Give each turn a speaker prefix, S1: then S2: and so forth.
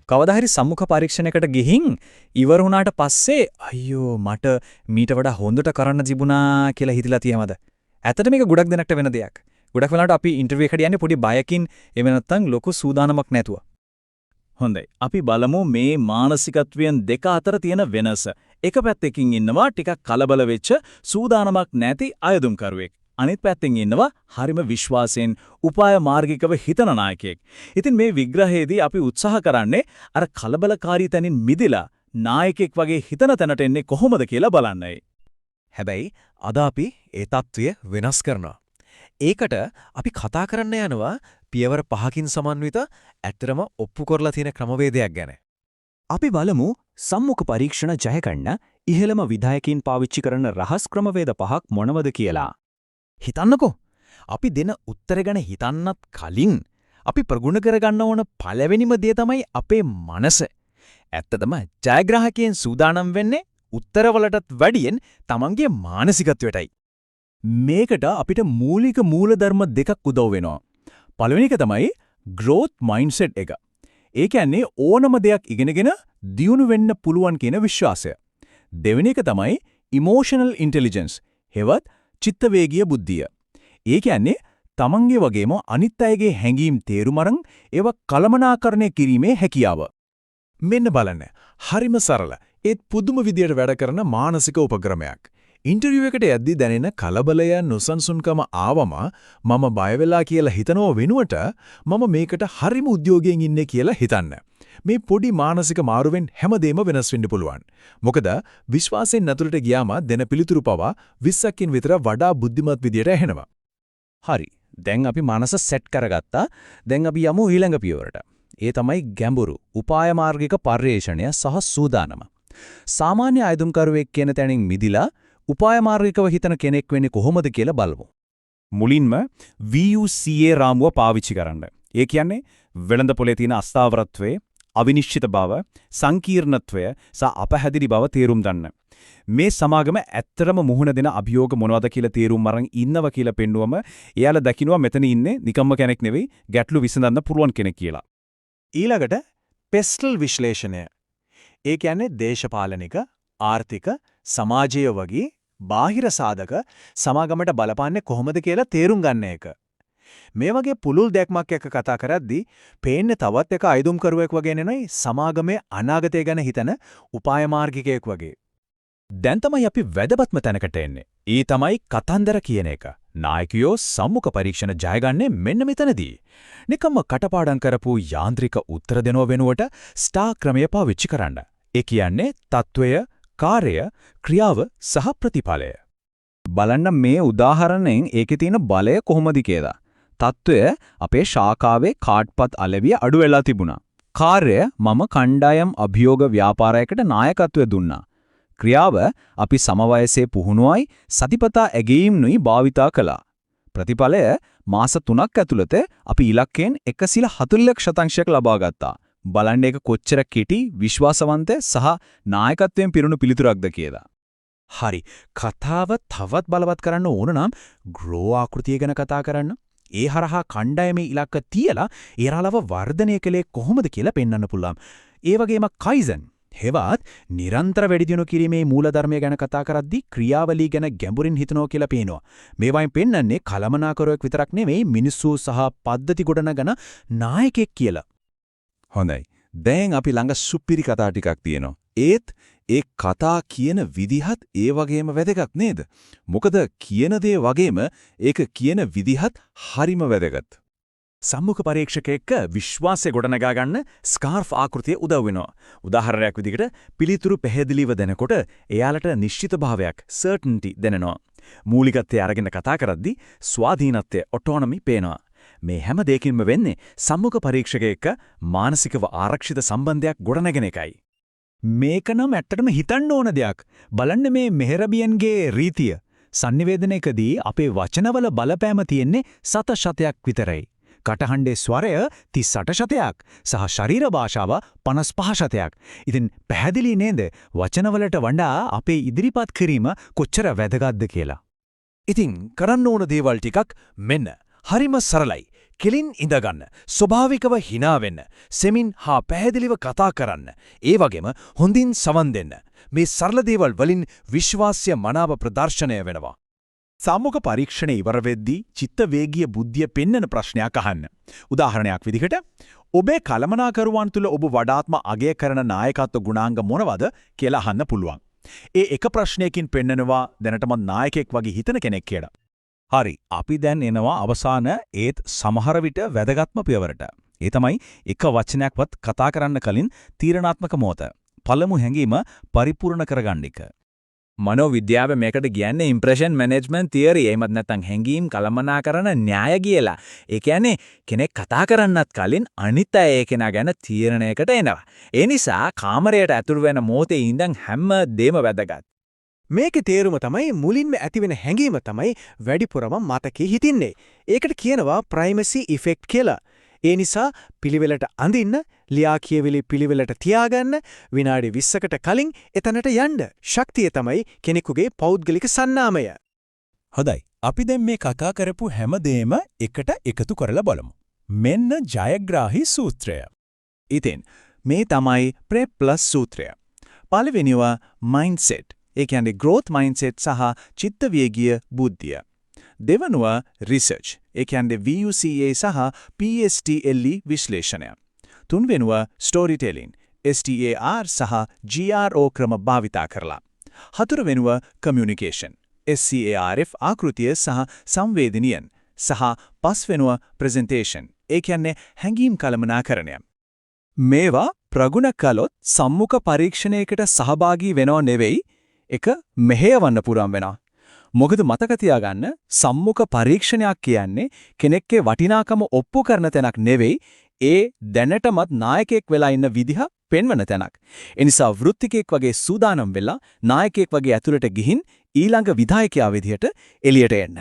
S1: කවදා හරි සම්මුඛ පරීක්ෂණයකට ගිහින් ඉවර වුණාට පස්සේ අයියෝ මට මීට වඩා හොඳට කරන්න තිබුණා කියලා හිතලා තියමද? ඇත්තට මේක ගොඩක් දෙනෙක්ට වෙන දෙයක්. ගොඩක් වෙලාවට අපි ඉන්ටර්විව් එකට යන්නේ පොඩි බයකින් එහෙම නැත්නම් ලොකු සූදානමක් නැතුව. හොඳයි. අපි බලමු මේ මානසිකත්වයන් දෙක අතර තියෙන වෙනස. එක පැත්තකින් ඉන්නවා ටිකක් කලබල වෙච්ච සූදානමක් නැති අයදුම්කරුවෙක්. අනිත් පැත්තෙන් ඉන්නවා හරිම විශ්වාසයෙන් උපාය මාර්ගිකව හිතන නායකයෙක්. ඉතින් මේ විග්‍රහයේදී අපි උත්සාහ කරන්නේ අර කලබලකාරී තැනින් මිදලා නායකයෙක් වගේ හිතන තැනට එන්නේ කොහොමද කියලා බලන්නයි.
S2: හැබැයි අද අපි ඒ தত্ত্বය වෙනස් කරනවා. ඒකට අපි කතා කරන්න යනවා පියවර 5කින් සමන්විත ඇත්තටම ඔප්පු කරලා තියෙන ක්‍රමවේදයක් ගැන.
S3: අපි බලමු සම්මුඛ පරීක්ෂණ ජය ගන්න ඉහළම විධායකයන් පාවිච්චි කරන රහස් ක්‍රමවේද 5ක් මොනවද කියලා.
S2: හිතන්නකෝ. අපි දෙන උත්තර ගැන හිතන්නත් කලින් අපි ප්‍රගුණ කරගන්න ඕන පළවෙනිම දේ තමයි අපේ මනස. ඇත්තටම ජයග්‍රාහකයන් සූදානම් වෙන්නේ උත්තරවලටත් වැඩියෙන් තමන්ගේ මානසිකත්වයටයි.
S3: මේකට අපිට මූලික මූලධර්ම දෙකක් උදව් වෙනවා. පළවෙනි එක තමයි growth mindset එක. ඒ කියන්නේ ඕනම දෙයක් ඉගෙනගෙන දියුණු වෙන්න පුළුවන් කියන විශ්වාසය. දෙවෙනි එක තමයි emotional intelligence. හෙවත් චිත්තවේගීය බුද්ධිය. ඒ කියන්නේ තමන්ගේ වගේම අනිත් අයගේ හැඟීම් තේරුම් අරන් ඒවා කළමනාකරණය කිරීමේ හැකියාව.
S2: මෙන්න බලන්න. හරිම සරල. ඒත් පුදුම විදියට වැඩ කරන මානසික උපක්‍රමයක්. ඉන්ටර්විව් එකට යද්දී දැනෙන කලබලය නොසන්සුන්කම ආවම මම බය වෙලා කියලා හිතනව වෙනුවට මම මේකට හරිම උද්‍යෝගයෙන් ඉන්නේ කියලා හිතන්න. මේ පොඩි මානසික මාරුවෙන් හැමදේම වෙනස් වෙන්න පුළුවන්. මොකද විශ්වාසයෙන් නතුලට ගියාම දෙන පිළිතුරු පවා 20කින් විතර වඩා බුද්ධිමත් විදියට ඇහෙනවා.
S3: හරි. දැන් අපි මනස සෙට් කරගත්තා. දැන් අපි යමු ඊළඟ පියවරට. ඒ තමයි ගැඹුරු උපාය මාර්ගික පර්යේෂණය සහ සූදානම. සාමාන්‍ය ආයුධකරුවෙක් කියන තැනින් මිදිලා උපාය මාර්ගිකව හිතන කෙනෙක් වෙන්නේ කොහොමද කියලා බලමු.
S1: මුලින්ම VUCA රාමුව පාවිච්චි කරන්න. ඒ කියන්නේ වෙළඳ පොලේ තියෙන අස්ථාවරත්වය, අවිනිශ්චිත බව, සංකීර්ණත්වය සහ අපහැදිලි බව තේරුම් ගන්න. මේ සමාගම ඇත්තටම මුහුණ දෙන අභියෝග මොනවද කියලා තේරුම් අරන් ඉන්නවා කියලා පෙන්නුවම එයාලා දකින්නවා මෙතන ඉන්නේ නිකම්ම කෙනෙක් නෙවෙයි ගැටලු විසඳන්න පුළුවන් කෙනෙක් කියලා.
S2: ඊළඟට පෙස්ටල් විශ්ලේෂණය. ඒ කියන්නේ දේශපාලනික, ආර්ථික, සමාජීය වගේ බාහිර සාධක සමාගමට බලපාන්නේ කොහොමද කියලා තේරුම් ගන්න එක. මේ වගේ පුළුල් දැක්මක් එක්ක කතා කරද්දී පේන්නේ තවත් එක අයදුම්කරුවෙක් වගේ නෙවෙයි සමාගමේ අනාගතය ගැන හිතන උපාය මාර්ගිකයෙක් වගේ.
S3: දැන් තමයි අපි වැදගත්ම තැනකට එන්නේ. ඒ තමයි කතන්දර කියන එක. නායකයෝ සම්මුඛ පරීක්ෂණ ජයගන්නේ මෙන්න මෙතනදී. නිකම්ම කටපාඩම් කරපු යාන්ත්‍රික උත්තර දෙනව වෙනුවට ස්ටාර් ක්‍රමය පාවිච්චි කරන්න. ඒ කියන්නේ తত্ত্বය, කාර්ය, ක්‍රියාව සහ ප්‍රතිඵලය.
S1: බලන්න මේ උදාහරණයෙන් ඒකේ තියෙන බලය කොහොමද කියලා. తত্ত্বය අපේ ශාඛාවේ කාඩ්පත් අලෙවිය අඩු වෙලා තිබුණා. කාර්ය මම කණ්ඩායම් අභියෝග ව්‍යාපාරයකට නායකත්වය දුන්නා. ක්‍රියාව අපි සමවයසේ පුහුණුවයි සතිපතා ඇගීම්නුයි භාවිතා කළා. ප්‍රතිඵලය මාස 3ක් ඇතුළත අපි ඉලක්කයෙන් 140% ලබා ගත්තා. බලන්න ඒක කොච්චර කෙටි, විශ්වාසවන්ත සහ නායකත්වයෙන් පිරුණු පිළිතුරක්ද කියලා.
S3: හරි. කතාව තවත් බලවත් කරන්න ඕන නම් ග්‍රෝ ආකෘතිය ගැන කතා කරන්න. ඒ හරහා කණ්ඩායමේ ඉලක්ක තියලා ඒරාලව වර්ධනය කළේ කොහොමද කියලා පෙන්වන්න පුළුවන්. ඒ වගේම කයිසන් හෙවත් නිරන්තර වැඩි දියුණු කිරීමේ මූලධර්මය ගැන කතා කරද්දී ක්‍රියාවලිය ගැන ගැඹුරින් හිතනවා කියලා පේනවා. මේවායින් පෙන්වන්නේ කලමනාකරුවෙක් විතරක් නෙවෙයි මිනිස්සු සහ පද්ධති ගොඩනගන නායකයෙක් කියලා.
S2: හොඳයි. දැන් අපි ළඟ සුපිරි කතා ටිකක් තියෙනවා. ඒත් ඒ කතා කියන විදිහත් ඒ වගේම වැදගත් නේද? මොකද කියන දේ වගේම ඒක කියන විදිහත් හරිම වැදගත්.
S3: සම්මුඛ පරීක්ෂකයෙක් විශ්වාසය ගොඩනගා ගන්න ස්කාර්ෆ් ආකෘතිය උදව් වෙනවා. උදාහරණයක් විදිහට පිළිතුරු පැහැදිලිව දෙනකොට එයාලට නිශ්චිත භාවයක් certainty දැනෙනවා. මූලිකත්වයේ අරගෙන කතා කරද්දී ස්වාධීනත්වය autonomy පේනවා. මේ හැම දෙයකින්ම වෙන්නේ සම්මුඛ පරීක්ෂකයෙක් මානසිකව ආරක්ෂිත සම්බන්ධයක් ගොඩනගෙන එකයි. මේක නම් ඇත්තටම හිතන්න ඕන දෙයක්. බලන්න මේ මෙහෙරබියන්ගේ රීතිය. sannivedanayකදී අපේ වචනවල බලපෑම තියෙන්නේ 7% විතරයි. කටහඬේ ස්වරය 38% සහ ශරීර භාෂාව 55%. ඉතින් පැහැදිලි නේද වචනවලට වඩා අපේ ඉදිරිපත් කිරීම කොච්චර වැදගත්ද කියලා.
S2: ඉතින් කරන්න ඕන දේවල් ටිකක් මෙන්න. හරිම සරලයි.
S3: කෙලින් ඉඳගන්න, ස්වභාවිකව hina වෙන්න, සෙමින් හා පැහැදිලිව කතා කරන්න, ඒ වගේම හොඳින් සවන් දෙන්න. මේ සරල දේවල් වලින් විශ්වාසය මනාව ප්‍රදර්ශනය වෙනවා. සාමුක පරීක්ෂණය ඉවර වෙද්දී චිත්ත වේගීය බුද්ධිය පෙන්වන ප්‍රශ්නයක් අහන්න. උදාහරණයක් විදිහට ඔබේ කලමනාකරුවන් තුල ඔබ වඩාත්ම අගය කරන නායකත්ව ගුණාංග මොනවද කියලා අහන්න පුළුවන්. ඒ එක ප්‍රශ්නයකින් පෙන්නනවා දැනටමත් නායකයෙක් වගේ හිතන කෙනෙක් කියලා. හරි, අපි දැන් එනවා අවසාන ඒත් සමහර විට වැදගත්ම පියවරට. ඒ තමයි එක වචනයක්වත් කතා කරන්න කලින් තීරණාත්මක මොහොත. පළමු හැඟීම පරිපූර්ණ කරගන්න එක.
S1: මනෝවිද්‍යාව මේකට කියන්නේ ඉම්ප්‍රෙෂන් මැනේජ්මන්ට් තියරි. එහෙමත් නැත්නම් හැඟීම් කළමනාකරන න්‍යාය කියලා. ඒ කියන්නේ කෙනෙක් කතා කරන්නත් කලින් අනිත් අය ඒ කෙනා ගැන තීරණයකට එනවා. ඒ නිසා කාමරයට ඇතුළු වෙන මොහොතේ ඉඳන් හැම දෙම වැදගත්.
S4: මේකේ තේරුම තමයි මුලින්ම ඇතිවෙන හැඟීම තමයි වැඩිපුරම මතකේ හිටින්නේ. ඒකට කියනවා ප්‍රයිමසි ඉෆෙක්ට් කියලා. ඒ නිසා පිළිවෙලට අඳින්න, ලියා කියවිලි පිළිවෙලට තියාගන්න, විනාඩි 20කට කලින් එතනට යන්න. ශක්තිය තමයි කෙනෙකුගේ පෞද්ගලික සන්නාමය.
S2: හොඳයි. අපි දැන් මේ කතා කරපු හැම දෙයක්ම එකට එකතු කරලා බලමු. මෙන්න ජයග්‍රාහී සූත්‍රය.
S1: ඉතින් මේ තමයි ප්‍රෙප් ප්ලස් සූත්‍රය. පළවෙනිව මයින්ඩ්සෙට්. ඒ කියන්නේ growth mindset සහ චිත්ත වේගීය බුද්ධිය. දෙවනුව රිසර්ච්. ඒ කියන්නේ VUCA සහ PSTLE විශ්ලේෂණය. තුන්වෙනුව ස්ටෝරි ටෙලිං. STAR සහ GRO ක්‍රම භාවිතා කරලා. හතරවෙනුව කමියුනිකේෂන්. SCARF ආකෘතිය සහ සංවේදනීයන්. සහ පස්වෙනුව ප්‍රසන්ටේෂන්. ඒ කියන්නේ හැඟීම් කළමනාකරණය. මේවා ප්‍රගුණ කළොත් සම්මුඛ පරීක්ෂණයකට සහභාගී වෙනව නෙවෙයි, එක මෙහෙයවන්න පුරම් වෙනවා. මොකද මතක තියාගන්න සම්මුඛ පරීක්ෂණයක් කියන්නේ කෙනෙක්ගේ වටිනාකම ඔප්පු කරන තැනක් නෙවෙයි, ඒ දැනටමත් නායකයෙක් වෙලා ඉන්න විදිහ පෙන්වන තැනක්. ඒ නිසා වෘත්තිකයෙක් වගේ සූදානම් වෙලා නායකයෙක් වගේ ඇතුළට ගිහින් ඊළඟ විධායකයා විදිහට එළියට එන්න.